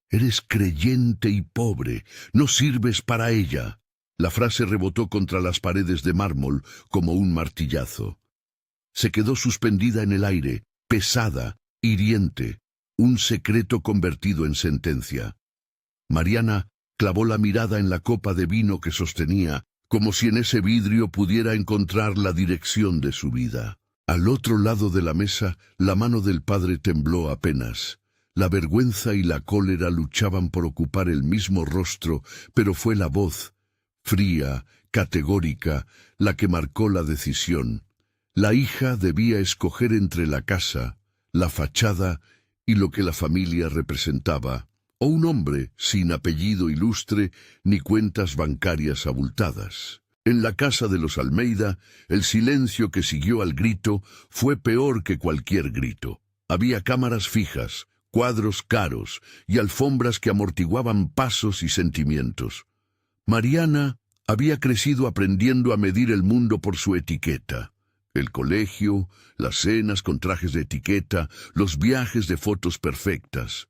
Eres creyente y pobre, no sirves para ella. La frase rebotó contra las paredes de mármol como un martillazo. Se quedó suspendida en el aire, pesada, hiriente, un secreto convertido en sentencia. Mariana clavó la mirada en la copa de vino que sostenía, como si en ese vidrio pudiera encontrar la dirección de su vida. Al otro lado de la mesa, la mano del padre tembló apenas. La vergüenza y la cólera luchaban por ocupar el mismo rostro, pero fue la voz, fría, categórica, la que marcó la decisión. La hija debía escoger entre la casa, la fachada y lo que la familia representaba, o un hombre sin apellido ilustre ni cuentas bancarias abultadas. En la casa de los Almeida, el silencio que siguió al grito fue peor que cualquier grito. Había cámaras fijas, cuadros caros y alfombras que amortiguaban pasos y sentimientos. Mariana había crecido aprendiendo a medir el mundo por su etiqueta. El colegio, las cenas con trajes de etiqueta, los viajes de fotos perfectas.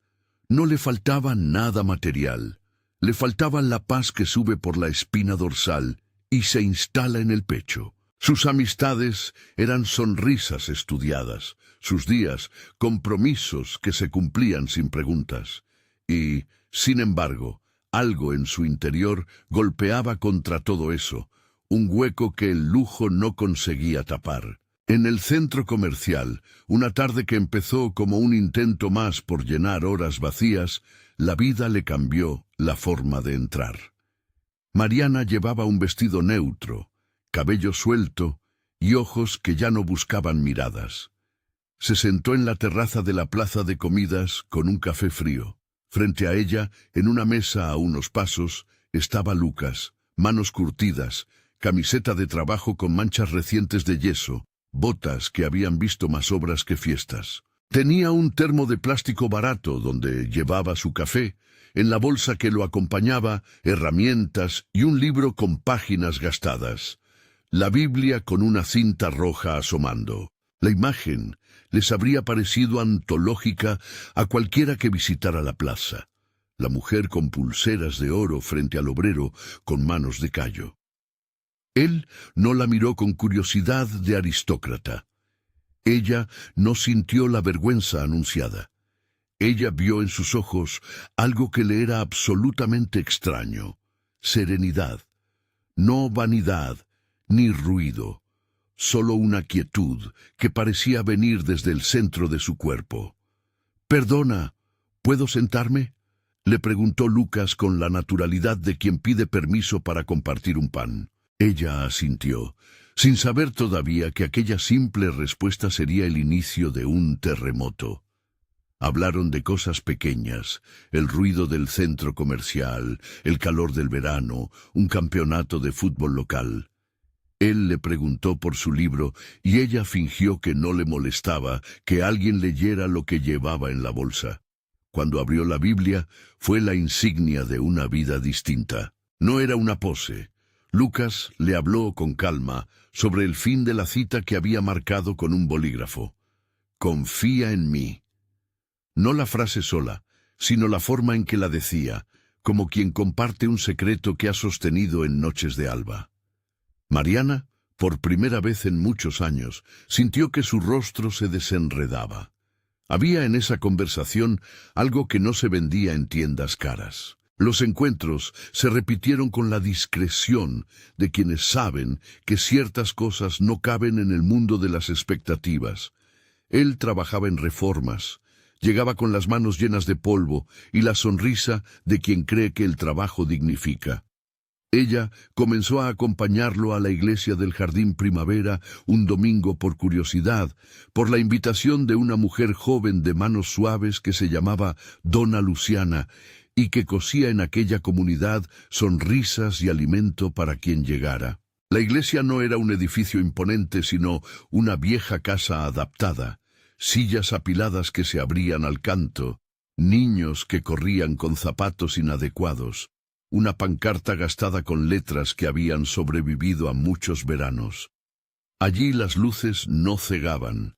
No le faltaba nada material. Le faltaba la paz que sube por la espina dorsal y se instala en el pecho. Sus amistades eran sonrisas estudiadas, sus días, compromisos que se cumplían sin preguntas. Y, sin embargo, algo en su interior golpeaba contra todo eso, un hueco que el lujo no conseguía tapar. En el centro comercial, una tarde que empezó como un intento más por llenar horas vacías, la vida le cambió la forma de entrar. Mariana llevaba un vestido neutro, cabello suelto y ojos que ya no buscaban miradas. Se sentó en la terraza de la plaza de comidas con un café frío. Frente a ella, en una mesa a unos pasos, estaba Lucas, manos curtidas, camiseta de trabajo con manchas recientes de yeso, botas que habían visto más obras que fiestas. Tenía un termo de plástico barato donde llevaba su café, en la bolsa que lo acompañaba, herramientas y un libro con páginas gastadas. La Biblia con una cinta roja asomando. La imagen les habría parecido antológica a cualquiera que visitara la plaza. La mujer con pulseras de oro frente al obrero con manos de callo. Él no la miró con curiosidad de aristócrata. Ella no sintió la vergüenza anunciada. Ella vio en sus ojos algo que le era absolutamente extraño. Serenidad. No vanidad, ni ruido. Solo una quietud que parecía venir desde el centro de su cuerpo. «Perdona, ¿puedo sentarme?», le preguntó Lucas con la naturalidad de quien pide permiso para compartir un pan. Ella asintió, sin saber todavía que aquella simple respuesta sería el inicio de un terremoto. Hablaron de cosas pequeñas, el ruido del centro comercial, el calor del verano, un campeonato de fútbol local. Él le preguntó por su libro y ella fingió que no le molestaba que alguien leyera lo que llevaba en la bolsa. Cuando abrió la Biblia, fue la insignia de una vida distinta. No era una pose. Lucas le habló con calma sobre el fin de la cita que había marcado con un bolígrafo. «Confía en mí». No la frase sola, sino la forma en que la decía, como quien comparte un secreto que ha sostenido en noches de alba. Mariana, por primera vez en muchos años, sintió que su rostro se desenredaba. Había en esa conversación algo que no se vendía en tiendas caras. Los encuentros se repitieron con la discreción de quienes saben que ciertas cosas no caben en el mundo de las expectativas. Él trabajaba en reformas, llegaba con las manos llenas de polvo y la sonrisa de quien cree que el trabajo dignifica. Ella comenzó a acompañarlo a la iglesia del Jardín Primavera un domingo por curiosidad, por la invitación de una mujer joven de manos suaves que se llamaba Dona Luciana y que cosía en aquella comunidad sonrisas y alimento para quien llegara. La iglesia no era un edificio imponente, sino una vieja casa adaptada, sillas apiladas que se abrían al canto, niños que corrían con zapatos inadecuados, una pancarta gastada con letras que habían sobrevivido a muchos veranos. Allí las luces no cegaban.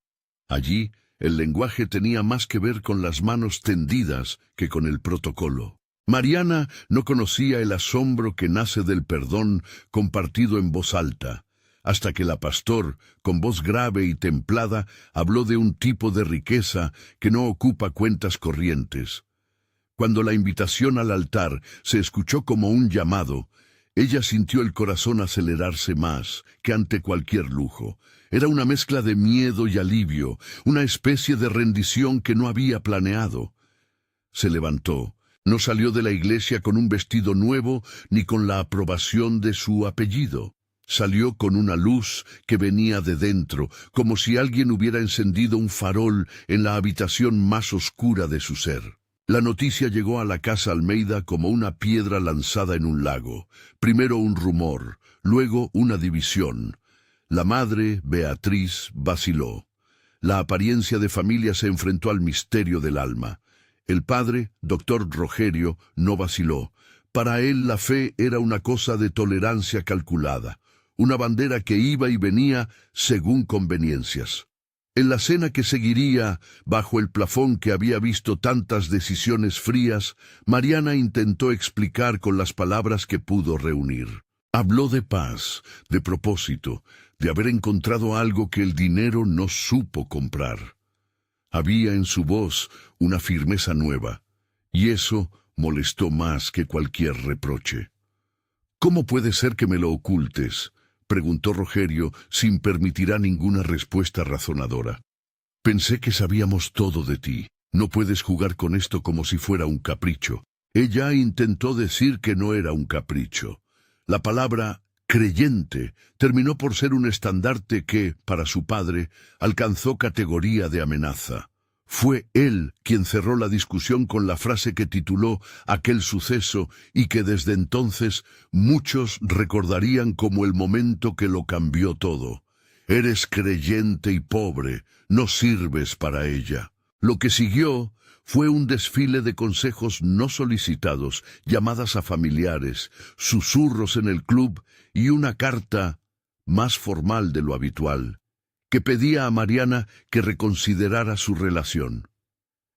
Allí El lenguaje tenía más que ver con las manos tendidas que con el protocolo. Mariana no conocía el asombro que nace del perdón compartido en voz alta, hasta que la pastor, con voz grave y templada, habló de un tipo de riqueza que no ocupa cuentas corrientes. Cuando la invitación al altar se escuchó como un llamado, ella sintió el corazón acelerarse más que ante cualquier lujo. Era una mezcla de miedo y alivio, una especie de rendición que no había planeado. Se levantó. No salió de la iglesia con un vestido nuevo ni con la aprobación de su apellido. Salió con una luz que venía de dentro, como si alguien hubiera encendido un farol en la habitación más oscura de su ser. La noticia llegó a la casa Almeida como una piedra lanzada en un lago. Primero un rumor, luego una división. La madre, Beatriz, vaciló. La apariencia de familia se enfrentó al misterio del alma. El padre, doctor Rogerio, no vaciló. Para él la fe era una cosa de tolerancia calculada, una bandera que iba y venía según conveniencias. En la cena que seguiría, bajo el plafón que había visto tantas decisiones frías, Mariana intentó explicar con las palabras que pudo reunir. Habló de paz, de propósito, de haber encontrado algo que el dinero no supo comprar. Había en su voz una firmeza nueva, y eso molestó más que cualquier reproche. «¿Cómo puede ser que me lo ocultes?», preguntó Rogerio, sin permitir ninguna respuesta razonadora. «Pensé que sabíamos todo de ti. No puedes jugar con esto como si fuera un capricho». Ella intentó decir que no era un capricho. La palabra creyente terminó por ser un estandarte que, para su padre, alcanzó categoría de amenaza. Fue él quien cerró la discusión con la frase que tituló aquel suceso y que desde entonces muchos recordarían como el momento que lo cambió todo. «Eres creyente y pobre, no sirves para ella». Lo que siguió fue un desfile de consejos no solicitados, llamadas a familiares, susurros en el club y una carta más formal de lo habitual, que pedía a Mariana que reconsiderara su relación.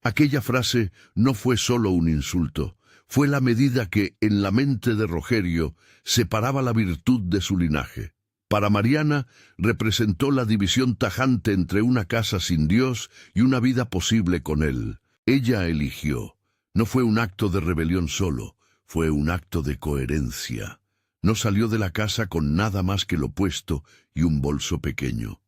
Aquella frase no fue solo un insulto, fue la medida que, en la mente de Rogerio, separaba la virtud de su linaje. Para Mariana, representó la división tajante entre una casa sin Dios y una vida posible con él. Ella eligió. No fue un acto de rebelión solo, fue un acto de coherencia. No salió de la casa con nada más que lo puesto y un bolso pequeño.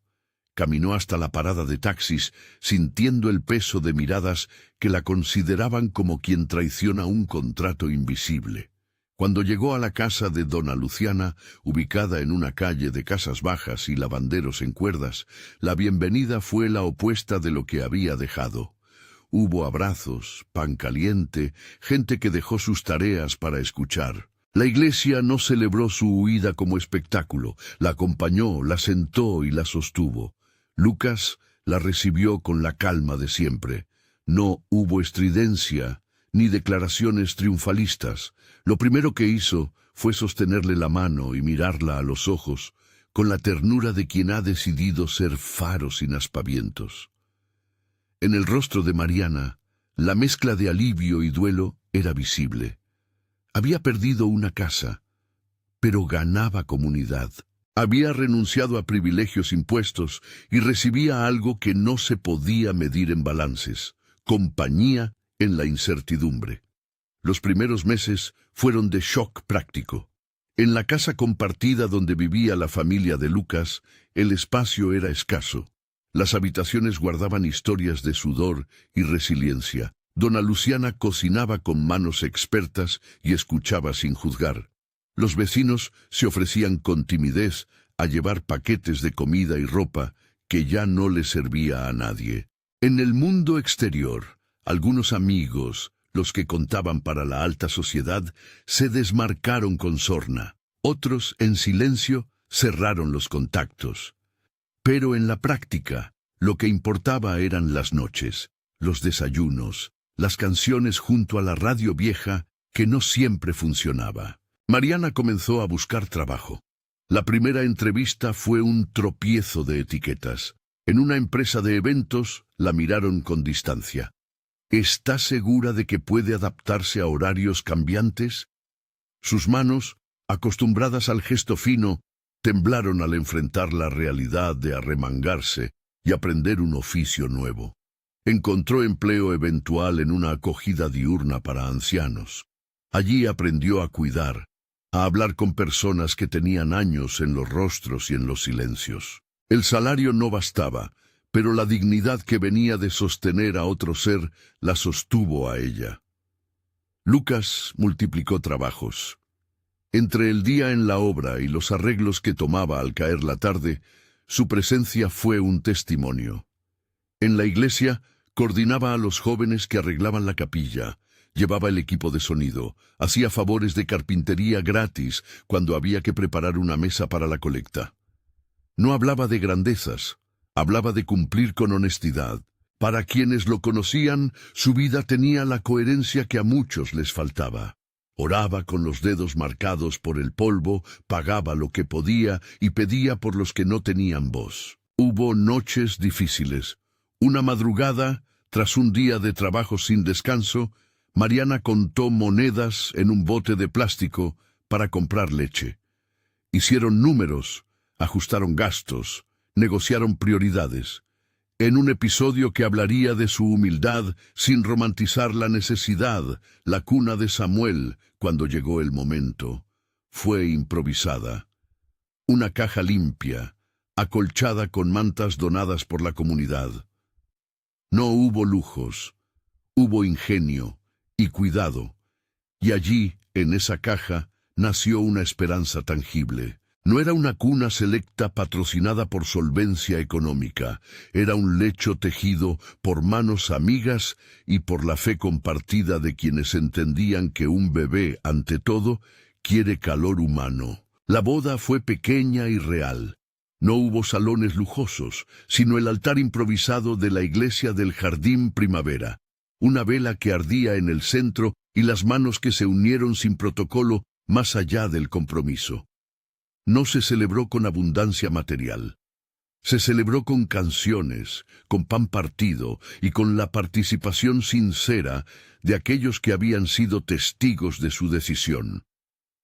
Caminó hasta la parada de taxis, sintiendo el peso de miradas que la consideraban como quien traiciona un contrato invisible. Cuando llegó a la casa de dona Luciana, ubicada en una calle de casas bajas y lavanderos en cuerdas, la bienvenida fue la opuesta de lo que había dejado. Hubo abrazos, pan caliente, gente que dejó sus tareas para escuchar. La iglesia no celebró su huida como espectáculo, la acompañó, la sentó y la sostuvo. Lucas la recibió con la calma de siempre. No hubo estridencia ni declaraciones triunfalistas. Lo primero que hizo fue sostenerle la mano y mirarla a los ojos, con la ternura de quien ha decidido ser faro sin aspavientos. En el rostro de Mariana, la mezcla de alivio y duelo era visible. Había perdido una casa, pero ganaba comunidad. Había renunciado a privilegios impuestos y recibía algo que no se podía medir en balances: compañía en la incertidumbre. Los primeros meses fueron de shock práctico. En la casa compartida donde vivía la familia de Lucas, el espacio era escaso. Las habitaciones guardaban historias de sudor y resiliencia. Dona Luciana cocinaba con manos expertas y escuchaba sin juzgar. Los vecinos se ofrecían con timidez a llevar paquetes de comida y ropa que ya no le servía a nadie. En el mundo exterior, algunos amigos, los que contaban para la alta sociedad, se desmarcaron con sorna. Otros, en silencio, cerraron los contactos. Pero en la práctica, lo que importaba eran las noches, los desayunos, las canciones junto a la radio vieja que no siempre funcionaba. Mariana comenzó a buscar trabajo. La primera entrevista fue un tropiezo de etiquetas. En una empresa de eventos la miraron con distancia. ¿Está segura de que puede adaptarse a horarios cambiantes? Sus manos, acostumbradas al gesto fino, temblaron al enfrentar la realidad de arremangarse y aprender un oficio nuevo. Encontró empleo eventual en una acogida diurna para ancianos. Allí aprendió a cuidar, a hablar con personas que tenían años en los rostros y en los silencios. El salario no bastaba, pero la dignidad que venía de sostener a otro ser la sostuvo a ella. Lucas multiplicó trabajos. Entre el día en la obra y los arreglos que tomaba al caer la tarde, su presencia fue un testimonio. En la iglesia, coordinaba a los jóvenes que arreglaban la capilla, llevaba el equipo de sonido, hacía favores de carpintería gratis cuando había que preparar una mesa para la colecta. No hablaba de grandezas, hablaba de cumplir con honestidad. Para quienes lo conocían, su vida tenía la coherencia que a muchos les faltaba. Oraba con los dedos marcados por el polvo, pagaba lo que podía y pedía por los que no tenían voz. Hubo noches difíciles. Una madrugada, tras un día de trabajo sin descanso, Mariana contó monedas en un bote de plástico para comprar leche. Hicieron números, ajustaron gastos, negociaron prioridades. En un episodio que hablaría de su humildad sin romantizar la necesidad, la cuna de Samuel, cuando llegó el momento, fue improvisada. Una caja limpia, acolchada con mantas donadas por la comunidad. No hubo lujos, hubo ingenio y cuidado, y allí, en esa caja, nació una esperanza tangible. No era una cuna selecta patrocinada por solvencia económica, era un lecho tejido por manos amigas y por la fe compartida de quienes entendían que un bebé, ante todo, quiere calor humano. La boda fue pequeña y real. No hubo salones lujosos, sino el altar improvisado de la iglesia del Jardín Primavera, una vela que ardía en el centro y las manos que se unieron sin protocolo más allá del compromiso. No se celebró con abundancia material. Se celebró con canciones, con pan partido y con la participación sincera de aquellos que habían sido testigos de su decisión.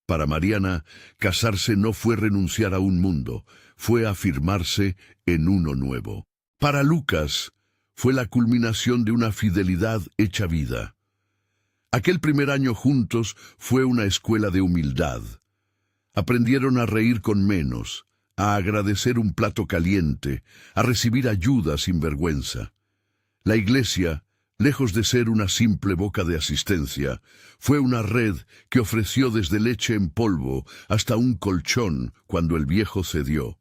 Para Mariana, casarse no fue renunciar a un mundo, fue afirmarse en uno nuevo. Para Lucas, fue la culminación de una fidelidad hecha vida. Aquel primer año juntos fue una escuela de humildad. Aprendieron a reír con menos, a agradecer un plato caliente, a recibir ayuda sin vergüenza. La iglesia, lejos de ser una simple boca de asistencia, fue una red que ofreció desde leche en polvo hasta un colchón cuando el viejo cedió.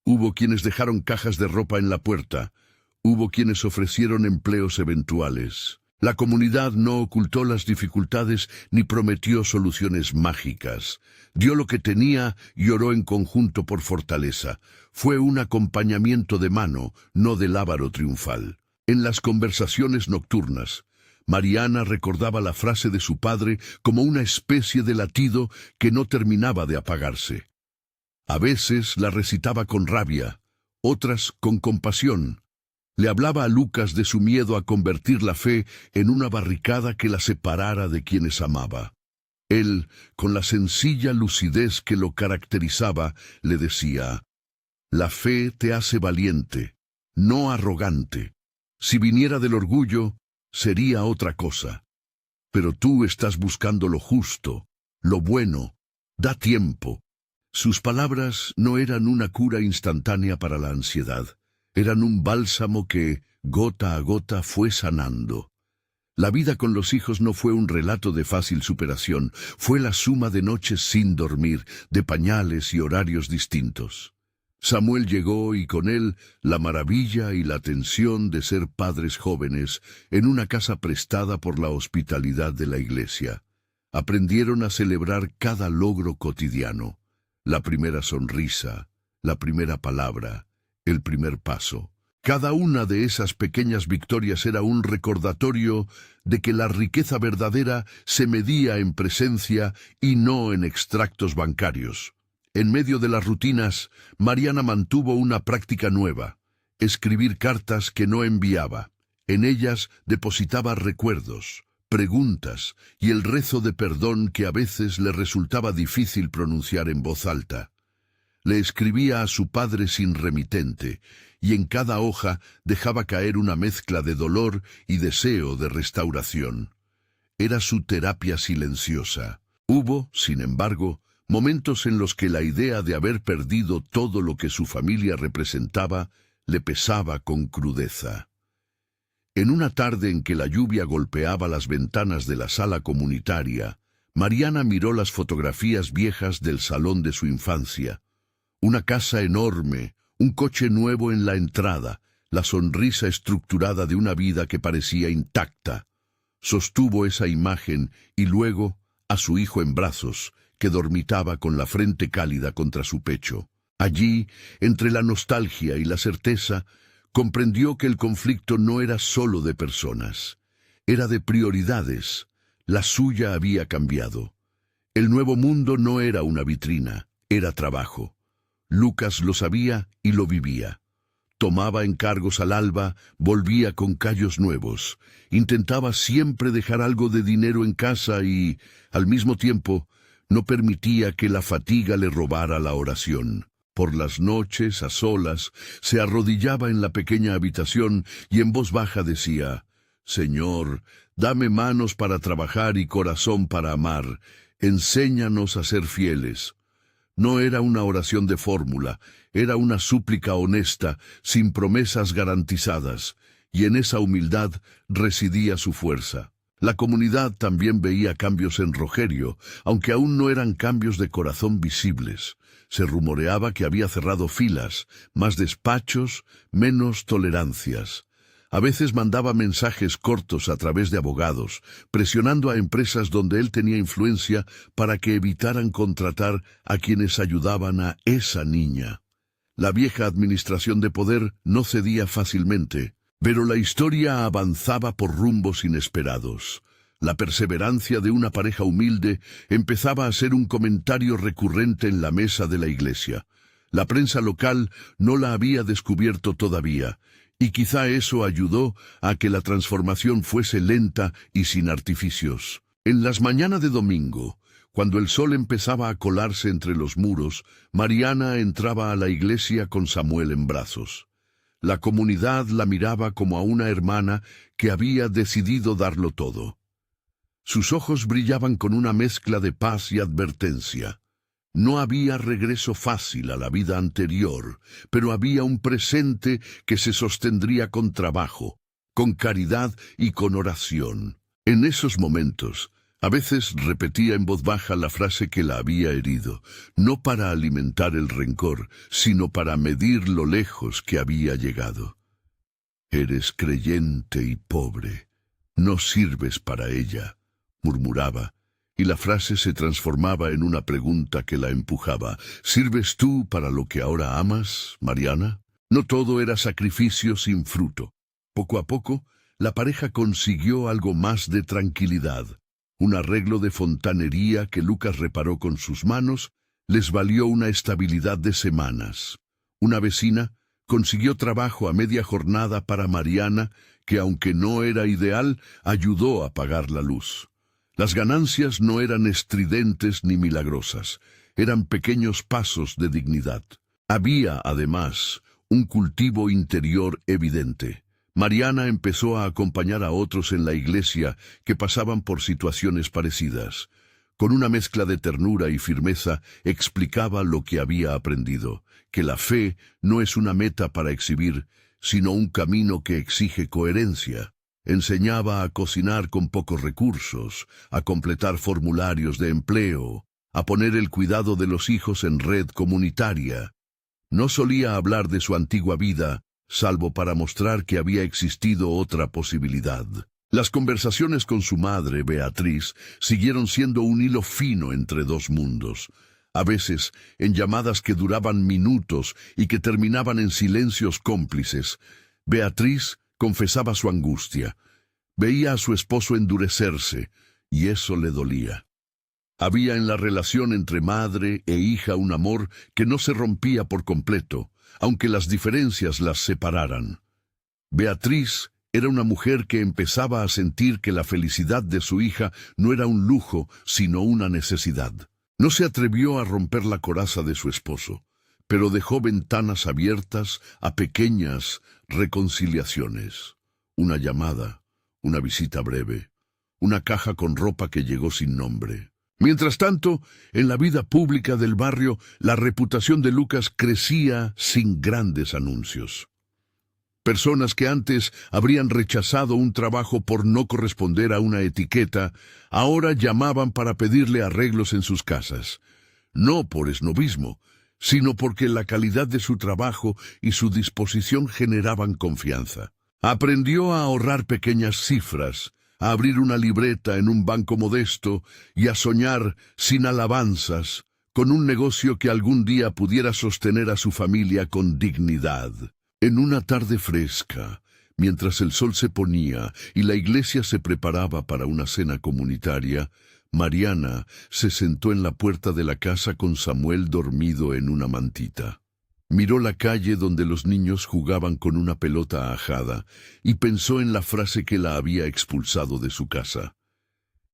Hubo quienes dejaron cajas de ropa en la puerta, hubo quienes ofrecieron empleos eventuales. La comunidad no ocultó las dificultades ni prometió soluciones mágicas. Dio lo que tenía y oró en conjunto por fortaleza. Fue un acompañamiento de mano, no de lábaro triunfal. En las conversaciones nocturnas, Mariana recordaba la frase de su padre como una especie de latido que no terminaba de apagarse. A veces la recitaba con rabia, otras con compasión. Le hablaba a Lucas de su miedo a convertir la fe en una barricada que la separara de quienes amaba. Él, con la sencilla lucidez que lo caracterizaba, le decía: «La fe te hace valiente, no arrogante. Si viniera del orgullo, sería otra cosa. Pero tú estás buscando lo justo, lo bueno. Da tiempo». Sus palabras no eran una cura instantánea para la ansiedad. Eran un bálsamo que, gota a gota, fue sanando. La vida con los hijos no fue un relato de fácil superación, fue la suma de noches sin dormir, de pañales y horarios distintos. Samuel llegó y con él la maravilla y la tensión de ser padres jóvenes en una casa prestada por la hospitalidad de la iglesia. Aprendieron a celebrar cada logro cotidiano, la primera sonrisa, la primera palabra, el primer paso. Cada una de esas pequeñas victorias era un recordatorio de que la riqueza verdadera se medía en presencia y no en extractos bancarios. En medio de las rutinas, Mariana mantuvo una práctica nueva, escribir cartas que no enviaba. En ellas depositaba recuerdos, preguntas y el rezo de perdón que a veces le resultaba difícil pronunciar en voz alta. Le escribía a su padre sin remitente, y en cada hoja dejaba caer una mezcla de dolor y deseo de restauración. Era su terapia silenciosa. Hubo, sin embargo, momentos en los que la idea de haber perdido todo lo que su familia representaba le pesaba con crudeza. En una tarde en que la lluvia golpeaba las ventanas de la sala comunitaria, Mariana miró las fotografías viejas del salón de su infancia. Una casa enorme, un coche nuevo en la entrada, la sonrisa estructurada de una vida que parecía intacta. Sostuvo esa imagen y luego a su hijo en brazos, que dormitaba con la frente cálida contra su pecho. Allí, entre la nostalgia y la certeza, comprendió que el conflicto no era solo de personas, era de prioridades. La suya había cambiado. El nuevo mundo no era una vitrina, era trabajo. Lucas lo sabía y lo vivía. Tomaba encargos al alba, volvía con callos nuevos. Intentaba siempre dejar algo de dinero en casa y, al mismo tiempo, no permitía que la fatiga le robara la oración. Por las noches, a solas, se arrodillaba en la pequeña habitación y en voz baja decía: «Señor, dame manos para trabajar y corazón para amar. Enséñanos a ser fieles». No era una oración de fórmula, era una súplica honesta, sin promesas garantizadas, y en esa humildad residía su fuerza. La comunidad también veía cambios en Rogerio, aunque aún no eran cambios de corazón visibles. Se rumoreaba que había cerrado filas, más despachos, menos tolerancias. A veces mandaba mensajes cortos a través de abogados, presionando a empresas donde él tenía influencia para que evitaran contratar a quienes ayudaban a esa niña. La vieja administración de poder no cedía fácilmente, pero la historia avanzaba por rumbos inesperados. La perseverancia de una pareja humilde empezaba a ser un comentario recurrente en la mesa de la iglesia. La prensa local no la había descubierto todavía, y quizá eso ayudó a que la transformación fuese lenta y sin artificios. En las mañanas de domingo, cuando el sol empezaba a colarse entre los muros, Mariana entraba a la iglesia con Samuel en brazos. La comunidad la miraba como a una hermana que había decidido darlo todo. Sus ojos brillaban con una mezcla de paz y advertencia. No había regreso fácil a la vida anterior, pero había un presente que se sostendría con trabajo, con caridad y con oración. En esos momentos, a veces repetía en voz baja la frase que la había herido, no para alimentar el rencor, sino para medir lo lejos que había llegado. «Eres creyente y pobre, no sirves para ella», murmuraba, y la frase se transformaba en una pregunta que la empujaba. «¿Sirves tú para lo que ahora amas, Mariana?» No todo era sacrificio sin fruto. Poco a poco, la pareja consiguió algo más de tranquilidad. Un arreglo de fontanería que Lucas reparó con sus manos les valió una estabilidad de semanas. Una vecina consiguió trabajo a media jornada para Mariana, que aunque no era ideal, ayudó a pagar la luz. Las ganancias no eran estridentes ni milagrosas, eran pequeños pasos de dignidad. Había, además, un cultivo interior evidente. Mariana empezó a acompañar a otros en la iglesia que pasaban por situaciones parecidas. Con una mezcla de ternura y firmeza explicaba lo que había aprendido, que la fe no es una meta para exhibir, sino un camino que exige coherencia. Enseñaba a cocinar con pocos recursos, a completar formularios de empleo, a poner el cuidado de los hijos en red comunitaria. No solía hablar de su antigua vida, salvo para mostrar que había existido otra posibilidad. Las conversaciones con su madre, Beatriz, siguieron siendo un hilo fino entre dos mundos. A veces, en llamadas que duraban minutos y que terminaban en silencios cómplices, Beatriz confesaba su angustia. Veía a su esposo endurecerse, y eso le dolía. Había en la relación entre madre e hija un amor que no se rompía por completo, aunque las diferencias las separaran. Beatriz era una mujer que empezaba a sentir que la felicidad de su hija no era un lujo, sino una necesidad. No se atrevió a romper la coraza de su esposo, pero dejó ventanas abiertas a pequeñas reconciliaciones. Una llamada, una visita breve, una caja con ropa que llegó sin nombre. Mientras tanto, en la vida pública del barrio, la reputación de Lucas crecía sin grandes anuncios. Personas que antes habrían rechazado un trabajo por no corresponder a una etiqueta, ahora llamaban para pedirle arreglos en sus casas. No por esnobismo, sino porque la calidad de su trabajo y su disposición generaban confianza. Aprendió a ahorrar pequeñas cifras, a abrir una libreta en un banco modesto y a soñar sin alabanzas, con un negocio que algún día pudiera sostener a su familia con dignidad. En una tarde fresca, mientras el sol se ponía y la iglesia se preparaba para una cena comunitaria, Mariana se sentó en la puerta de la casa con Samuel dormido en una mantita. Miró la calle donde los niños jugaban con una pelota ajada y pensó en la frase que la había expulsado de su casa.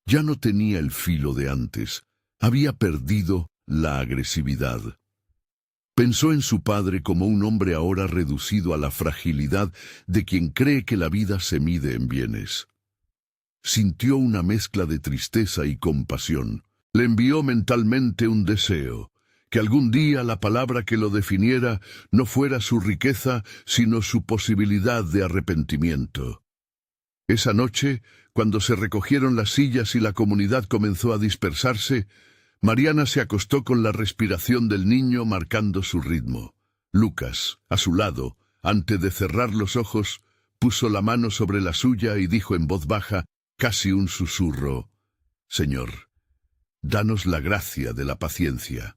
Ya no tenía el filo de antes, había perdido la agresividad. Pensó en su padre como un hombre ahora reducido a la fragilidad de quien cree que la vida se mide en bienes. Sintió una mezcla de tristeza y compasión. Le envió mentalmente un deseo, que algún día la palabra que lo definiera no fuera su riqueza, sino su posibilidad de arrepentimiento. Esa noche, cuando se recogieron las sillas y la comunidad comenzó a dispersarse, Mariana se acostó con la respiración del niño marcando su ritmo. Lucas, a su lado, antes de cerrar los ojos, puso la mano sobre la suya y dijo en voz baja, casi un susurro, «Señor, danos la gracia de la paciencia.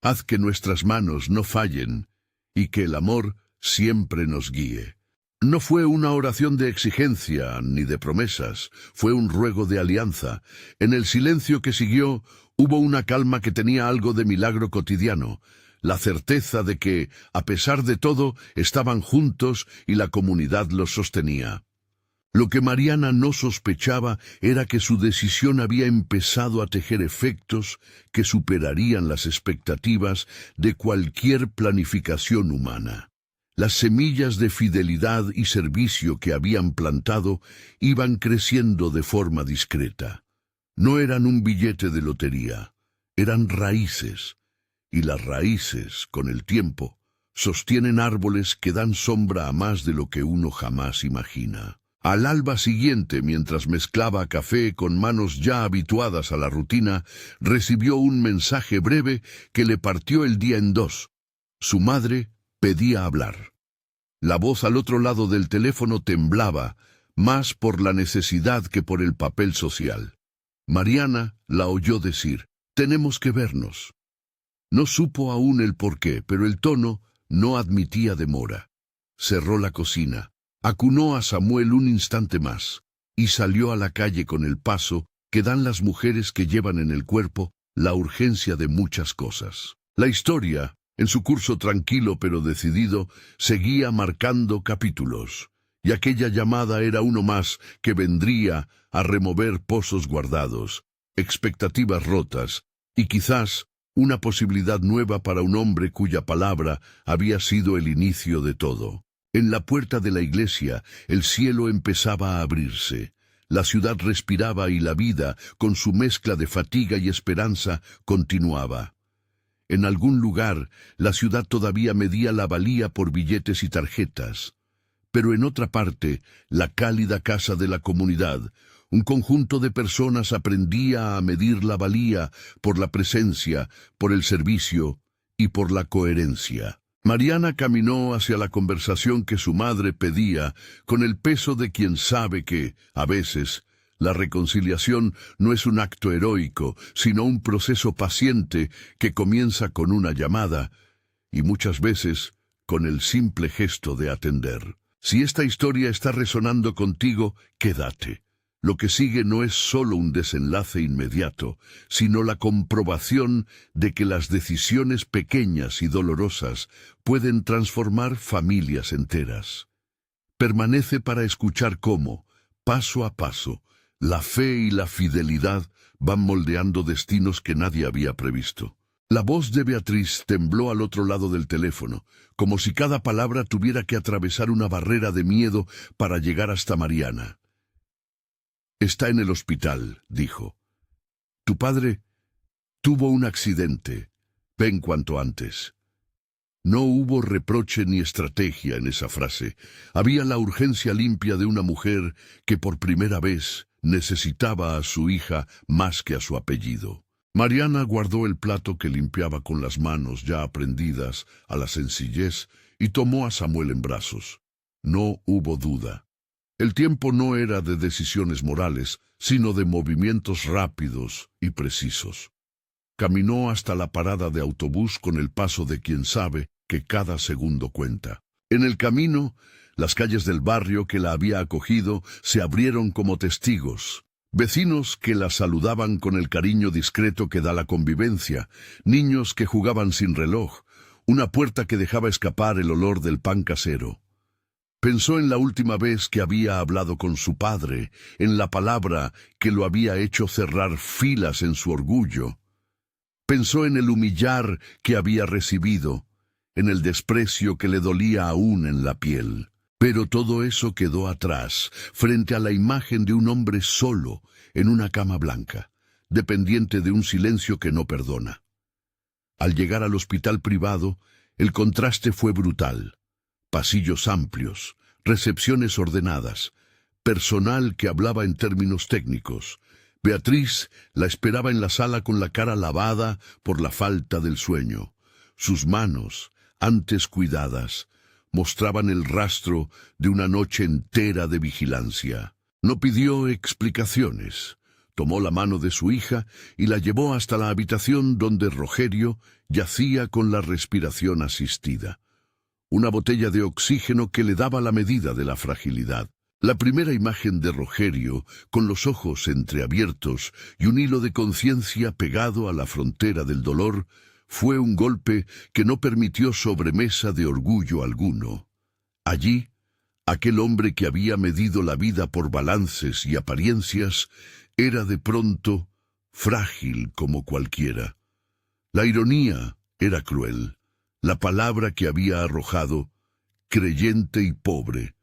Haz que nuestras manos no fallen y que el amor siempre nos guíe». No fue una oración de exigencia ni de promesas, fue un ruego de alianza. En el silencio que siguió, hubo una calma que tenía algo de milagro cotidiano, la certeza de que, a pesar de todo, estaban juntos y la comunidad los sostenía. Lo que Mariana no sospechaba era que su decisión había empezado a tejer efectos que superarían las expectativas de cualquier planificación humana. Las semillas de fidelidad y servicio que habían plantado iban creciendo de forma discreta. No eran un billete de lotería, eran raíces, y las raíces, con el tiempo, sostienen árboles que dan sombra a más de lo que uno jamás imagina. Al alba siguiente, mientras mezclaba café con manos ya habituadas a la rutina, recibió un mensaje breve que le partió el día en dos. Su madre pedía hablar. La voz al otro lado del teléfono temblaba, más por la necesidad que por el papel social. Mariana la oyó decir, «Tenemos que vernos». No supo aún el porqué, pero el tono no admitía demora. Cerró la cocina, acunó a Samuel un instante más, y salió a la calle con el paso que dan las mujeres que llevan en el cuerpo la urgencia de muchas cosas. La historia, en su curso tranquilo pero decidido, seguía marcando capítulos, y aquella llamada era uno más que vendría a remover pozos guardados, expectativas rotas, y quizás una posibilidad nueva para un hombre cuya palabra había sido el inicio de todo. En la puerta de la iglesia, el cielo empezaba a abrirse. La ciudad respiraba y la vida, con su mezcla de fatiga y esperanza, continuaba. En algún lugar, la ciudad todavía medía la valía por billetes y tarjetas. Pero en otra parte, la cálida casa de la comunidad, un conjunto de personas aprendía a medir la valía por la presencia, por el servicio y por la coherencia. Mariana caminó hacia la conversación que su madre pedía, con el peso de quien sabe que, a veces, la reconciliación no es un acto heroico, sino un proceso paciente que comienza con una llamada y muchas veces con el simple gesto de atender. Si esta historia está resonando contigo, quédate. Lo que sigue no es solo un desenlace inmediato, sino la comprobación de que las decisiones pequeñas y dolorosas pueden transformar familias enteras. Permanece para escuchar cómo, paso a paso, la fe y la fidelidad van moldeando destinos que nadie había previsto. La voz de Beatriz tembló al otro lado del teléfono, como si cada palabra tuviera que atravesar una barrera de miedo para llegar hasta Mariana. «Está en el hospital», dijo. «Tu padre tuvo un accidente. Ven cuanto antes». No hubo reproche ni estrategia en esa frase. Había la urgencia limpia de una mujer que por primera vez necesitaba a su hija más que a su apellido. Mariana guardó el plato que limpiaba con las manos ya aprendidas a la sencillez y tomó a Samuel en brazos. No hubo duda. El tiempo no era de decisiones morales, sino de movimientos rápidos y precisos. Caminó hasta la parada de autobús con el paso de quien sabe que cada segundo cuenta. En el camino, las calles del barrio que la había acogido se abrieron como testigos. Vecinos que la saludaban con el cariño discreto que da la convivencia, niños que jugaban sin reloj, una puerta que dejaba escapar el olor del pan casero. Pensó en la última vez que había hablado con su padre, en la palabra que lo había hecho cerrar filas en su orgullo. Pensó en el humillar que había recibido, en el desprecio que le dolía aún en la piel. Pero todo eso quedó atrás, frente a la imagen de un hombre solo, en una cama blanca, dependiente de un silencio que no perdona. Al llegar al hospital privado, el contraste fue brutal. Pasillos amplios, recepciones ordenadas, personal que hablaba en términos técnicos. Beatriz la esperaba en la sala con la cara lavada por la falta del sueño. Sus manos, antes cuidadas, mostraban el rastro de una noche entera de vigilancia. No pidió explicaciones. Tomó la mano de su hija y la llevó hasta la habitación donde Rogerio yacía con la respiración asistida. Una botella de oxígeno que le daba la medida de la fragilidad. La primera imagen de Rogerio, con los ojos entreabiertos y un hilo de conciencia pegado a la frontera del dolor, fue un golpe que no permitió sobremesa de orgullo alguno. Allí, aquel hombre que había medido la vida por balances y apariencias, era de pronto frágil como cualquiera. La ironía era cruel. La palabra que había arrojado, creyente y pobre,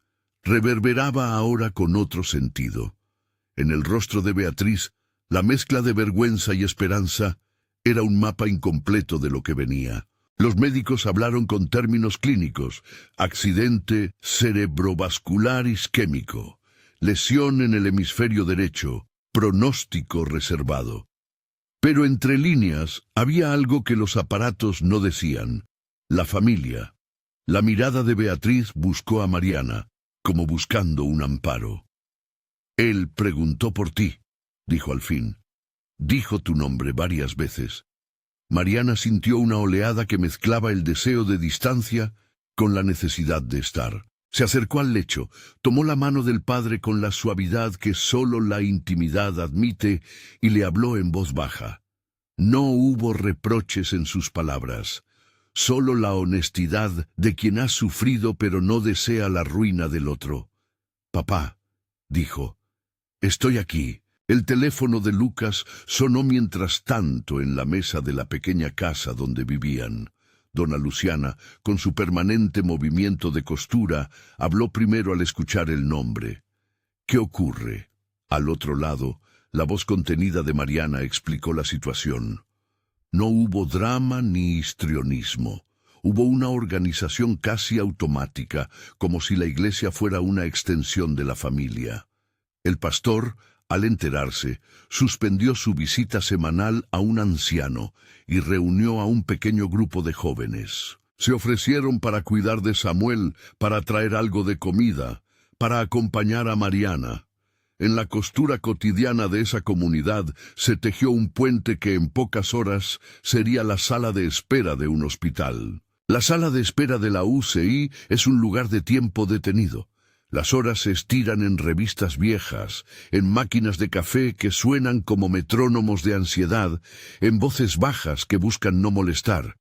reverberaba ahora con otro sentido. En el rostro de Beatriz, la mezcla de vergüenza y esperanza era un mapa incompleto de lo que venía. Los médicos hablaron con términos clínicos: accidente cerebrovascular isquémico, lesión en el hemisferio derecho, pronóstico reservado. Pero entre líneas había algo que los aparatos no decían: la familia. La mirada de Beatriz buscó a Mariana, como buscando un amparo. «Él preguntó por ti», dijo al fin. «Dijo tu nombre varias veces». Mariana sintió una oleada que mezclaba el deseo de distancia con la necesidad de estar. Se acercó al lecho, tomó la mano del padre con la suavidad que solo la intimidad admite y le habló en voz baja. No hubo reproches en sus palabras, solo la honestidad de quien ha sufrido pero no desea la ruina del otro. «Papá», dijo, «estoy aquí». El teléfono de Lucas sonó mientras tanto en la mesa de la pequeña casa donde vivían. Dona Luciana, con su permanente movimiento de costura, habló primero al escuchar el nombre. «¿Qué ocurre?». Al otro lado, la voz contenida de Mariana explicó la situación. No hubo drama ni histrionismo. Hubo una organización casi automática, como si la iglesia fuera una extensión de la familia. El pastor, al enterarse, suspendió su visita semanal a un anciano y reunió a un pequeño grupo de jóvenes. Se ofrecieron para cuidar de Samuel, para traer algo de comida, para acompañar a Mariana. En la costura cotidiana de esa comunidad se tejió un puente que en pocas horas sería la sala de espera de un hospital. La sala de espera de la UCI es un lugar de tiempo detenido. Las horas se estiran en revistas viejas, en máquinas de café que suenan como metrónomos de ansiedad, en voces bajas que buscan no molestar.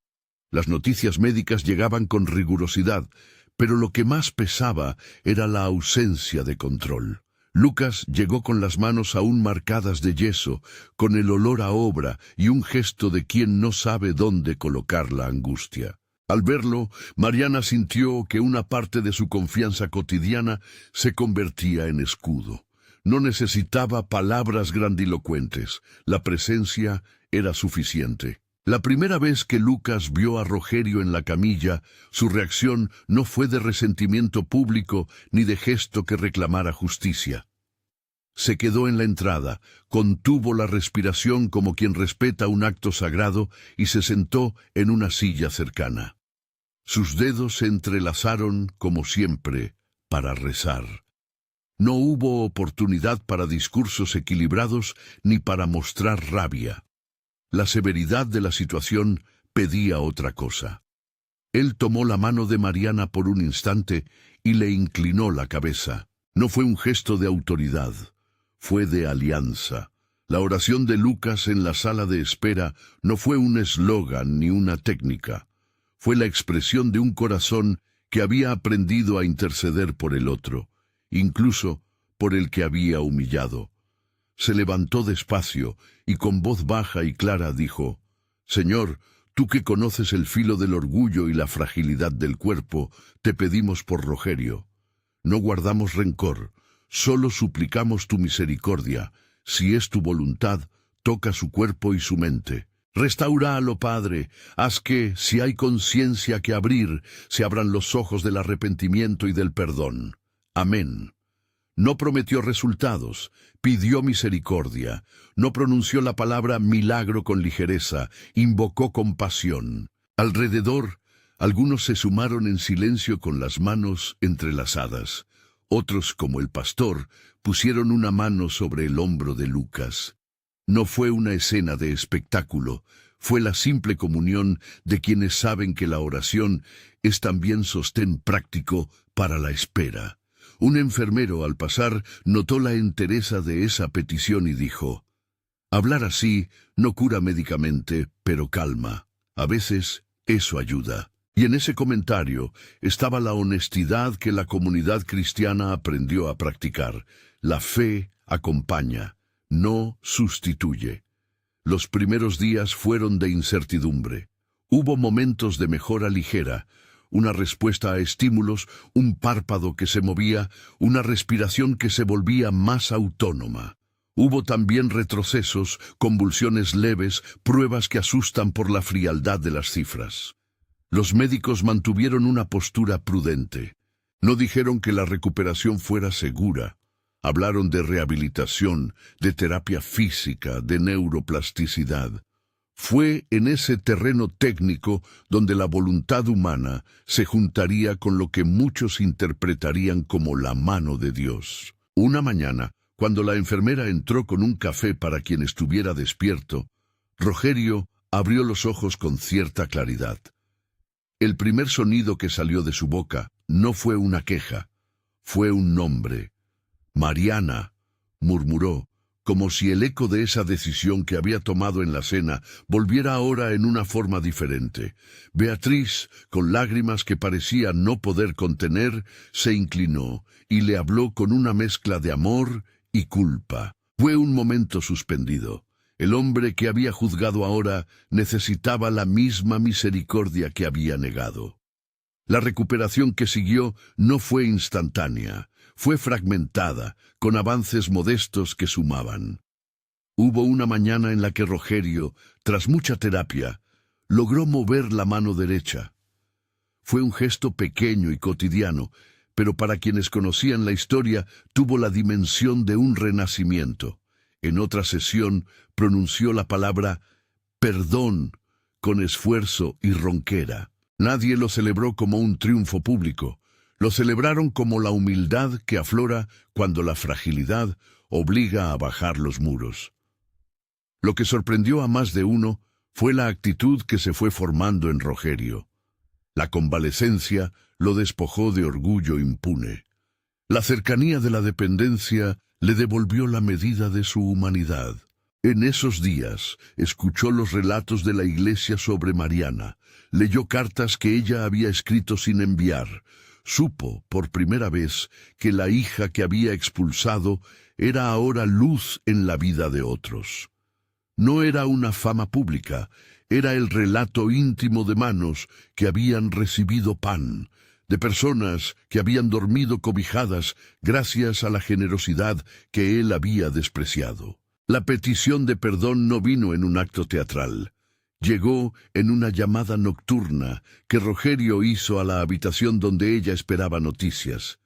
Las noticias médicas llegaban con rigurosidad, pero lo que más pesaba era la ausencia de control. Lucas llegó con las manos aún marcadas de yeso, con el olor a obra y un gesto de quien no sabe dónde colocar la angustia. Al verlo, Mariana sintió que una parte de su confianza cotidiana se convertía en escudo. No necesitaba palabras grandilocuentes, la presencia era suficiente. La primera vez que Lucas vio a Rogerio en la camilla, su reacción no fue de resentimiento público ni de gesto que reclamara justicia. Se quedó en la entrada, contuvo la respiración como quien respeta un acto sagrado y se sentó en una silla cercana. Sus dedos se entrelazaron, como siempre, para rezar. No hubo oportunidad para discursos equilibrados ni para mostrar rabia. La severidad de la situación pedía otra cosa. Él tomó la mano de Mariana por un instante y le inclinó la cabeza. No fue un gesto de autoridad, fue de alianza. La oración de Lucas en la sala de espera no fue un eslogan ni una técnica. Fue la expresión de un corazón que había aprendido a interceder por el otro, incluso por el que había humillado. Se levantó despacio y con voz baja y clara dijo: «Señor, tú que conoces el filo del orgullo y la fragilidad del cuerpo, te pedimos por Rogerio. No guardamos rencor, solo suplicamos tu misericordia. Si es tu voluntad, toca su cuerpo y su mente. Restáuralo, Padre, haz que, si hay conciencia que abrir, se abran los ojos del arrepentimiento y del perdón. Amén». No prometió resultados, pidió misericordia, no pronunció la palabra milagro con ligereza, invocó compasión. Alrededor, algunos se sumaron en silencio con las manos entrelazadas. Otros, como el pastor, pusieron una mano sobre el hombro de Lucas. No fue una escena de espectáculo, fue la simple comunión de quienes saben que la oración es también sostén práctico para la espera. Un enfermero, al pasar, notó la entereza de esa petición y dijo: «Hablar así no cura médicamente, pero calma. A veces eso ayuda». Y en ese comentario estaba la honestidad que la comunidad cristiana aprendió a practicar. La fe acompaña, no sustituye. Los primeros días fueron de incertidumbre. Hubo momentos de mejora ligera, una respuesta a estímulos, un párpado que se movía, una respiración que se volvía más autónoma. Hubo también retrocesos, convulsiones leves, pruebas que asustan por la frialdad de las cifras. Los médicos mantuvieron una postura prudente. No dijeron que la recuperación fuera segura. Hablaron de rehabilitación, de terapia física, de neuroplasticidad. Fue en ese terreno técnico donde la voluntad humana se juntaría con lo que muchos interpretarían como la mano de Dios. Una mañana, cuando la enfermera entró con un café para quien estuviera despierto, Rogerio abrió los ojos con cierta claridad. El primer sonido que salió de su boca no fue una queja, fue un nombre. «Mariana», murmuró, como si el eco de esa decisión que había tomado en la cena volviera ahora en una forma diferente. Beatriz, con lágrimas que parecía no poder contener, se inclinó y le habló con una mezcla de amor y culpa. Fue un momento suspendido. El hombre que había juzgado ahora necesitaba la misma misericordia que había negado. La recuperación que siguió no fue instantánea, fue fragmentada, con avances modestos que sumaban. Hubo una mañana en la que Rogerio, tras mucha terapia, logró mover la mano derecha. Fue un gesto pequeño y cotidiano, pero para quienes conocían la historia tuvo la dimensión de un renacimiento. En otra sesión pronunció la palabra perdón con esfuerzo y ronquera. Nadie lo celebró como un triunfo público. Lo celebraron como la humildad que aflora cuando la fragilidad obliga a bajar los muros. Lo que sorprendió a más de uno fue la actitud que se fue formando en Rogerio. La convalecencia lo despojó de orgullo impune. La cercanía de la dependencia le devolvió la medida de su humanidad. En esos días escuchó los relatos de la iglesia sobre Mariana, leyó cartas que ella había escrito sin enviar, supo por primera vez que la hija que había expulsado era ahora luz en la vida de otros. No era una fama pública, era el relato íntimo de manos que habían recibido pan, de personas que habían dormido cobijadas gracias a la generosidad que él había despreciado. La petición de perdón no vino en un acto teatral. Llegó en una llamada nocturna que Rogerio hizo a la habitación donde ella esperaba noticias.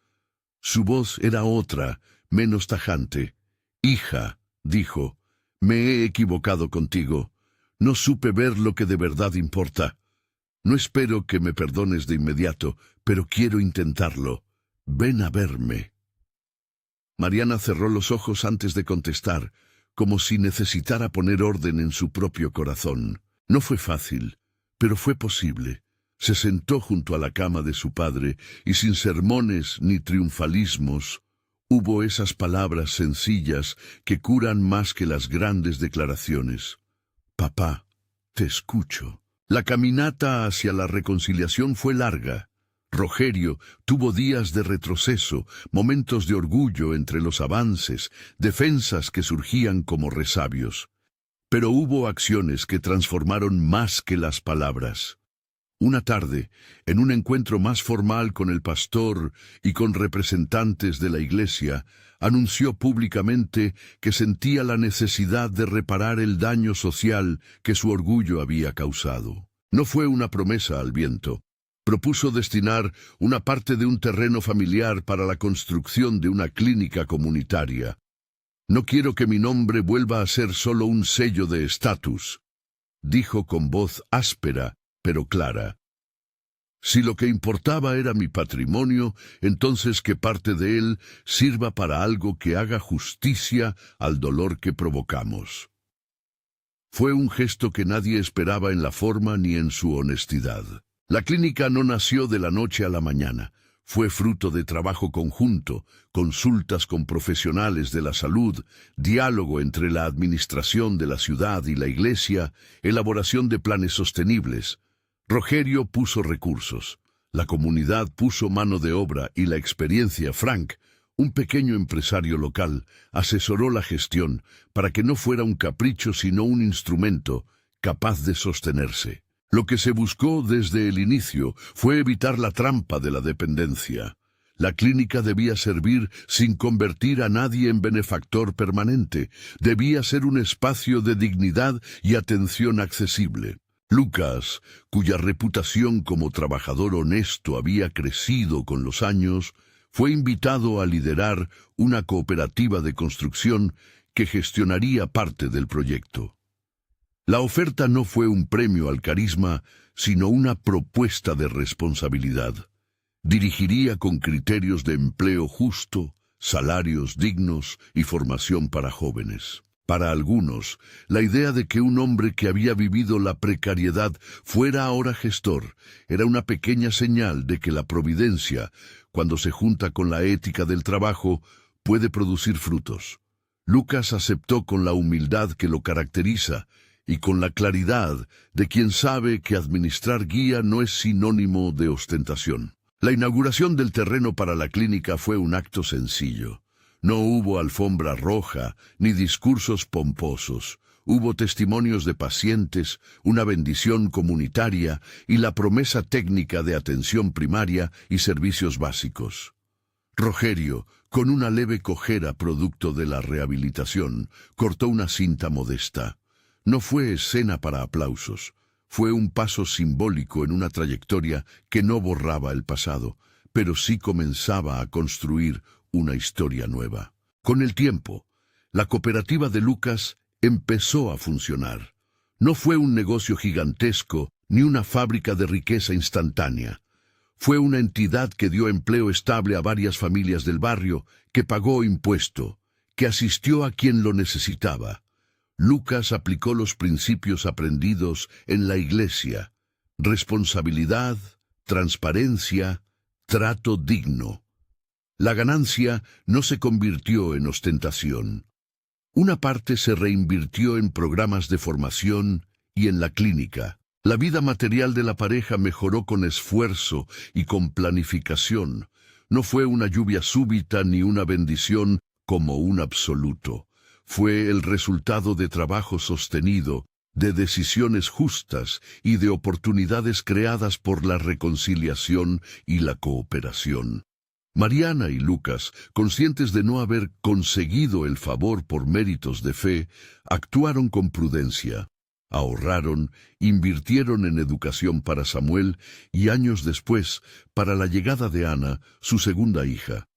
Su voz era otra, menos tajante. «Hija», dijo, «me he equivocado contigo. No supe ver lo que de verdad importa. No espero que me perdones de inmediato, pero quiero intentarlo. Ven a verme». Mariana cerró los ojos antes de contestar, como si necesitara poner orden en su propio corazón. No fue fácil, pero fue posible. Se sentó junto a la cama de su padre y sin sermones ni triunfalismos, hubo esas palabras sencillas que curan más que las grandes declaraciones. «Papá, te escucho». La caminata hacia la reconciliación fue larga. Rogerio tuvo días de retroceso, momentos de orgullo entre los avances, defensas que surgían como resabios. Pero hubo acciones que transformaron más que las palabras. Una tarde, en un encuentro más formal con el pastor y con representantes de la iglesia, anunció públicamente que sentía la necesidad de reparar el daño social que su orgullo había causado. No fue una promesa al viento. Propuso destinar una parte de un terreno familiar para la construcción de una clínica comunitaria. «No quiero que mi nombre vuelva a ser solo un sello de estatus», dijo con voz áspera, pero clara. «Si lo que importaba era mi patrimonio, entonces que parte de él sirva para algo que haga justicia al dolor que provocamos». Fue un gesto que nadie esperaba en la forma ni en su honestidad. La clínica no nació de la noche a la mañana. Fue fruto de trabajo conjunto, consultas con profesionales de la salud, diálogo entre la administración de la ciudad y la iglesia, elaboración de planes sostenibles. Rogerio puso recursos, la comunidad puso mano de obra y la experiencia. Frank, un pequeño empresario local, asesoró la gestión para que no fuera un capricho sino un instrumento capaz de sostenerse. Lo que se buscó desde el inicio fue evitar la trampa de la dependencia. La clínica debía servir sin convertir a nadie en benefactor permanente. Debía ser un espacio de dignidad y atención accesible. Lucas, cuya reputación como trabajador honesto había crecido con los años, fue invitado a liderar una cooperativa de construcción que gestionaría parte del proyecto. La oferta no fue un premio al carisma, sino una propuesta de responsabilidad. Dirigiría con criterios de empleo justo, salarios dignos y formación para jóvenes. Para algunos, la idea de que un hombre que había vivido la precariedad fuera ahora gestor era una pequeña señal de que la providencia, cuando se junta con la ética del trabajo, puede producir frutos. Lucas aceptó con la humildad que lo caracteriza y con la claridad de quien sabe que administrar guía no es sinónimo de ostentación. La inauguración del terreno para la clínica fue un acto sencillo. No hubo alfombra roja ni discursos pomposos. Hubo testimonios de pacientes, una bendición comunitaria y la promesa técnica de atención primaria y servicios básicos. Rogerio, con una leve cojera producto de la rehabilitación, cortó una cinta modesta. No fue escena para aplausos, fue un paso simbólico en una trayectoria que no borraba el pasado, pero sí comenzaba a construir una historia nueva. Con el tiempo, la cooperativa de Lucas empezó a funcionar. No fue un negocio gigantesco ni una fábrica de riqueza instantánea. Fue una entidad que dio empleo estable a varias familias del barrio, que pagó impuesto, que asistió a quien lo necesitaba. Lucas aplicó los principios aprendidos en la iglesia: responsabilidad, transparencia, trato digno. La ganancia no se convirtió en ostentación. Una parte se reinvirtió en programas de formación y en la clínica. La vida material de la pareja mejoró con esfuerzo y con planificación. No fue una lluvia súbita ni una bendición como un absoluto. Fue el resultado de trabajo sostenido, de decisiones justas y de oportunidades creadas por la reconciliación y la cooperación. Mariana y Lucas, conscientes de no haber conseguido el favor por méritos de fe, actuaron con prudencia. Ahorraron, invirtieron en educación para Samuel y años después, para la llegada de Ana, su segunda hija.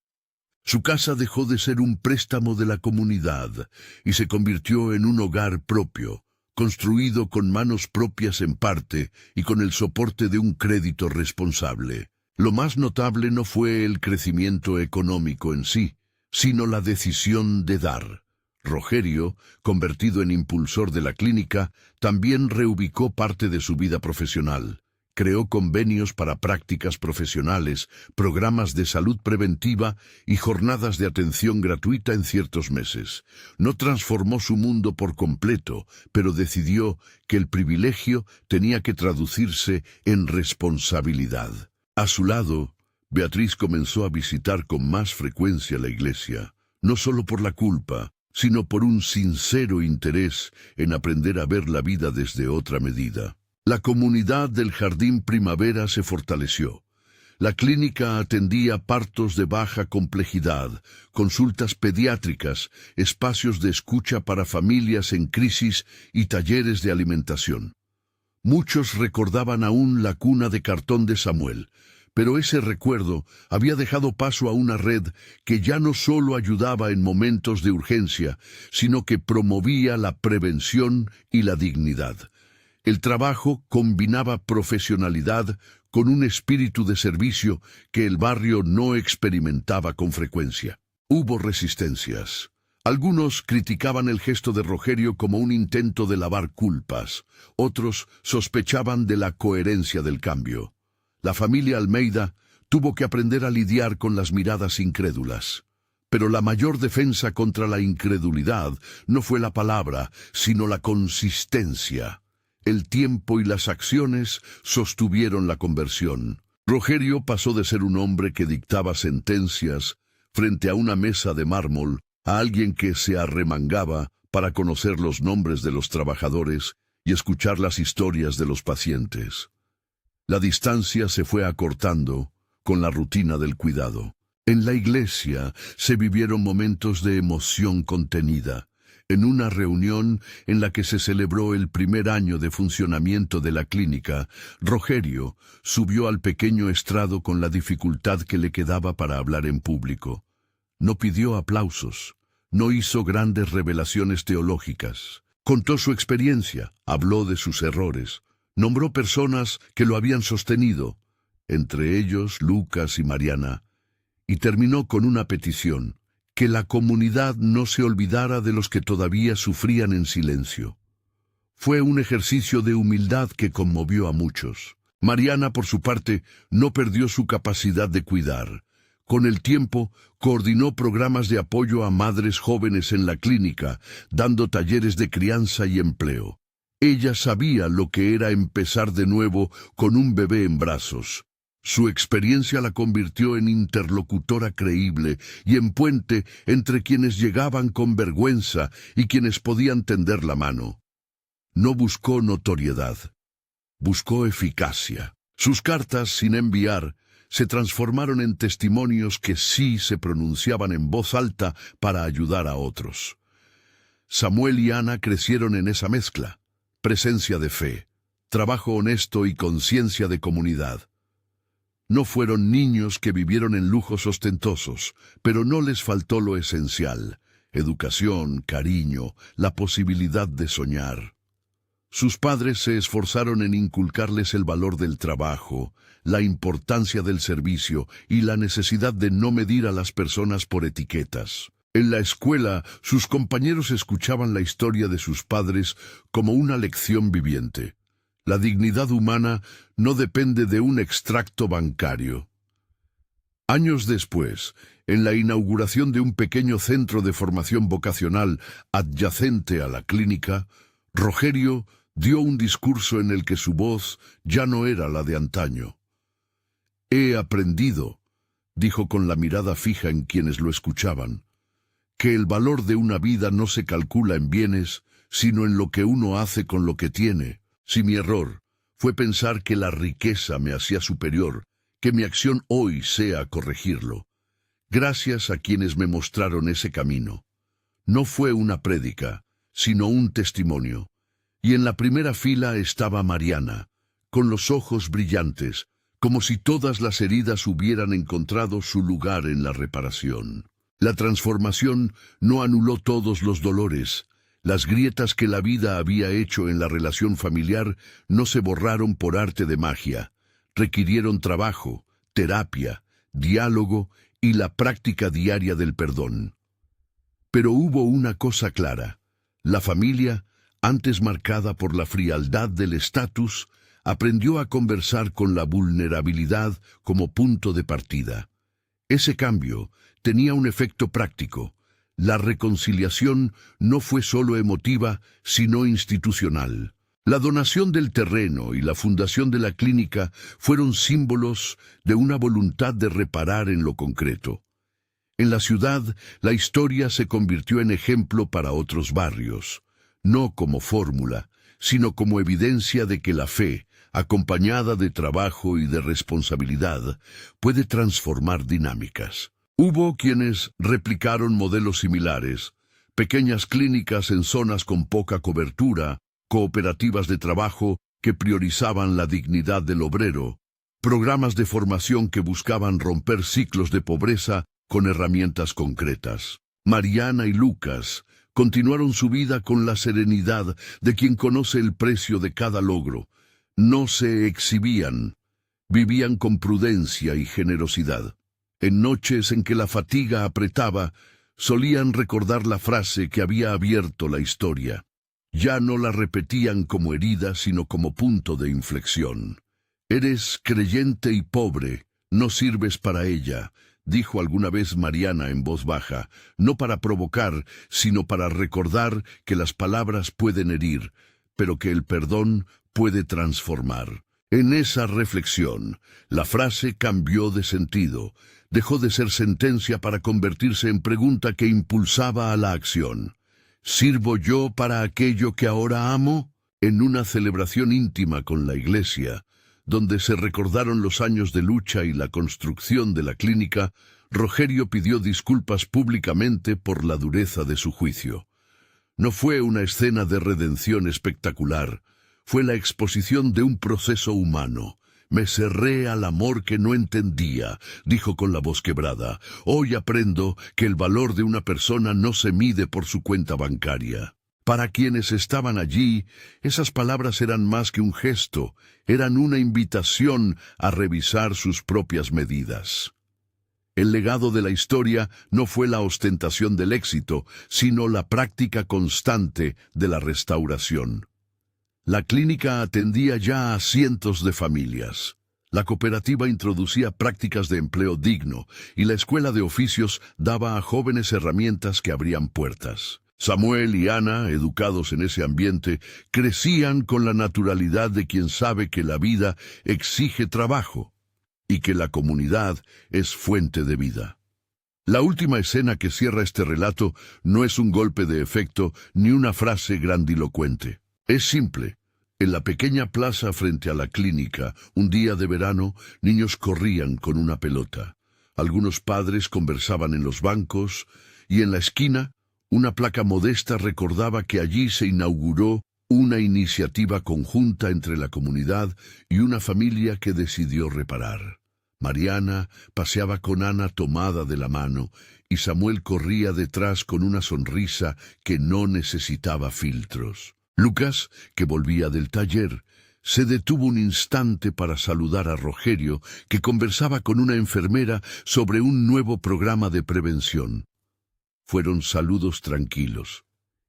Su casa dejó de ser un préstamo de la comunidad y se convirtió en un hogar propio, construido con manos propias en parte y con el soporte de un crédito responsable. Lo más notable no fue el crecimiento económico en sí, sino la decisión de dar. Rogerio, convertido en impulsor de la clínica, también reubicó parte de su vida profesional. Creó convenios para prácticas profesionales, programas de salud preventiva y jornadas de atención gratuita en ciertos meses. No transformó su mundo por completo, pero decidió que el privilegio tenía que traducirse en responsabilidad. A su lado, Beatriz comenzó a visitar con más frecuencia la iglesia, no solo por la culpa, sino por un sincero interés en aprender a ver la vida desde otra medida. La comunidad del Jardín Primavera se fortaleció. La clínica atendía partos de baja complejidad, consultas pediátricas, espacios de escucha para familias en crisis y talleres de alimentación. Muchos recordaban aún la cuna de cartón de Samuel, pero ese recuerdo había dejado paso a una red que ya no solo ayudaba en momentos de urgencia, sino que promovía la prevención y la dignidad. El trabajo combinaba profesionalidad con un espíritu de servicio que el barrio no experimentaba con frecuencia. Hubo resistencias. Algunos criticaban el gesto de Rogerio como un intento de lavar culpas. Otros sospechaban de la coherencia del cambio. La familia Almeida tuvo que aprender a lidiar con las miradas incrédulas. Pero la mayor defensa contra la incredulidad no fue la palabra, sino la consistencia. El tiempo y las acciones sostuvieron la conversión. Rogerio pasó de ser un hombre que dictaba sentencias frente a una mesa de mármol a alguien que se arremangaba para conocer los nombres de los trabajadores y escuchar las historias de los pacientes. La distancia se fue acortando con la rutina del cuidado. En la iglesia se vivieron momentos de emoción contenida. En una reunión en la que se celebró el primer año de funcionamiento de la clínica, Rogerio subió al pequeño estrado con la dificultad que le quedaba para hablar en público. No pidió aplausos, no hizo grandes revelaciones teológicas. Contó su experiencia, habló de sus errores, nombró personas que lo habían sostenido, entre ellos Lucas y Mariana, y terminó con una petición: que la comunidad no se olvidara de los que todavía sufrían en silencio. Fue un ejercicio de humildad que conmovió a muchos. Mariana, por su parte, no perdió su capacidad de cuidar. Con el tiempo, coordinó programas de apoyo a madres jóvenes en la clínica, dando talleres de crianza y empleo. Ella sabía lo que era empezar de nuevo con un bebé en brazos. Su experiencia la convirtió en interlocutora creíble y en puente entre quienes llegaban con vergüenza y quienes podían tender la mano. No buscó notoriedad, buscó eficacia. Sus cartas, sin enviar, se transformaron en testimonios que sí se pronunciaban en voz alta para ayudar a otros. Samuel y Ana crecieron en esa mezcla: presencia de fe, trabajo honesto y conciencia de comunidad. No fueron niños que vivieron en lujos ostentosos, pero no les faltó lo esencial: educación, cariño, la posibilidad de soñar. Sus padres se esforzaron en inculcarles el valor del trabajo, la importancia del servicio y la necesidad de no medir a las personas por etiquetas. En la escuela, sus compañeros escuchaban la historia de sus padres como una lección viviente. La dignidad humana no depende de un extracto bancario. Años después, en la inauguración de un pequeño centro de formación vocacional adyacente a la clínica, Rogerio dio un discurso en el que su voz ya no era la de antaño. «He aprendido», dijo con la mirada fija en quienes lo escuchaban, «que el valor de una vida no se calcula en bienes, sino en lo que uno hace con lo que tiene. Si mi error fue pensar que la riqueza me hacía superior, que mi acción hoy sea corregirlo. Gracias a quienes me mostraron ese camino. No fue una prédica, sino un testimonio. Y en la primera fila estaba Mariana, con los ojos brillantes, como si todas las heridas hubieran encontrado su lugar en la reparación. La transformación no anuló todos los dolores. Las grietas que la vida había hecho en la relación familiar no se borraron por arte de magia. Requirieron trabajo, terapia, diálogo y la práctica diaria del perdón. Pero hubo una cosa clara. La familia, antes marcada por la frialdad del estatus, aprendió a conversar con la vulnerabilidad como punto de partida. Ese cambio tenía un efecto práctico. La reconciliación no fue solo emotiva, sino institucional. La donación del terreno y la fundación de la clínica fueron símbolos de una voluntad de reparar en lo concreto. En la ciudad, la historia se convirtió en ejemplo para otros barrios, no como fórmula, sino como evidencia de que la fe, acompañada de trabajo y de responsabilidad, puede transformar dinámicas. Hubo quienes replicaron modelos similares, pequeñas clínicas en zonas con poca cobertura, cooperativas de trabajo que priorizaban la dignidad del obrero, programas de formación que buscaban romper ciclos de pobreza con herramientas concretas. Mariana y Lucas continuaron su vida con la serenidad de quien conoce el precio de cada logro. No se exhibían, vivían con prudencia y generosidad. En noches en que la fatiga apretaba, solían recordar la frase que había abierto la historia. Ya no la repetían como herida, sino como punto de inflexión. «Eres creyente y pobre, no sirves para ella», dijo alguna vez Mariana en voz baja, no para provocar, sino para recordar que las palabras pueden herir, pero que el perdón puede transformar. En esa reflexión, la frase cambió de sentido, dejó de ser sentencia para convertirse en pregunta que impulsaba a la acción. ¿Sirvo yo para aquello que ahora amo? En una celebración íntima con la iglesia, donde se recordaron los años de lucha y la construcción de la clínica, Rogerio pidió disculpas públicamente por la dureza de su juicio. No fue una escena de redención espectacular, fue la exposición de un proceso humano. «Me cerré al amor que no entendía», dijo con la voz quebrada. «Hoy aprendo que el valor de una persona no se mide por su cuenta bancaria». Para quienes estaban allí, esas palabras eran más que un gesto, eran una invitación a revisar sus propias medidas. El legado de la historia no fue la ostentación del éxito, sino la práctica constante de la restauración. La clínica atendía ya a cientos de familias. La cooperativa introducía prácticas de empleo digno y la escuela de oficios daba a jóvenes herramientas que abrían puertas. Samuel y Ana, educados en ese ambiente, crecían con la naturalidad de quien sabe que la vida exige trabajo y que la comunidad es fuente de vida. La última escena que cierra este relato no es un golpe de efecto ni una frase grandilocuente. Es simple. En la pequeña plaza frente a la clínica, un día de verano, niños corrían con una pelota. Algunos padres conversaban en los bancos y en la esquina, una placa modesta recordaba que allí se inauguró una iniciativa conjunta entre la comunidad y una familia que decidió reparar. Mariana paseaba con Ana tomada de la mano y Samuel corría detrás con una sonrisa que no necesitaba filtros. Lucas, que volvía del taller, se detuvo un instante para saludar a Rogerio, que conversaba con una enfermera sobre un nuevo programa de prevención. Fueron saludos tranquilos,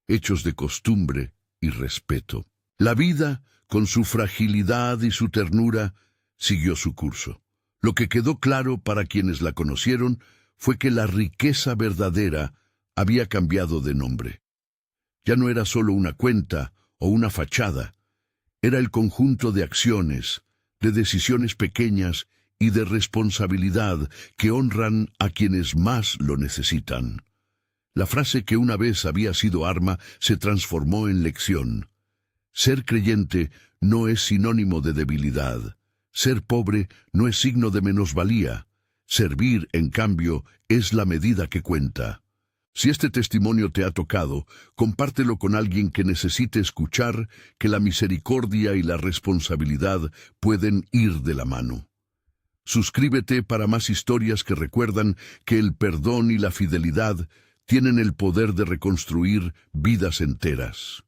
hechos de costumbre y respeto. La vida, con su fragilidad y su ternura, siguió su curso. Lo que quedó claro para quienes la conocieron fue que la riqueza verdadera había cambiado de nombre. Ya no era solo una cuenta o una fachada, era el conjunto de acciones, de decisiones pequeñas y de responsabilidad que honran a quienes más lo necesitan. La frase que una vez había sido arma se transformó en lección. Ser creyente no es sinónimo de debilidad. Ser pobre no es signo de menosvalía. Servir, en cambio, es la medida que cuenta. Si este testimonio te ha tocado, compártelo con alguien que necesite escuchar que la misericordia y la responsabilidad pueden ir de la mano. Suscríbete para más historias que recuerdan que el perdón y la fidelidad tienen el poder de reconstruir vidas enteras.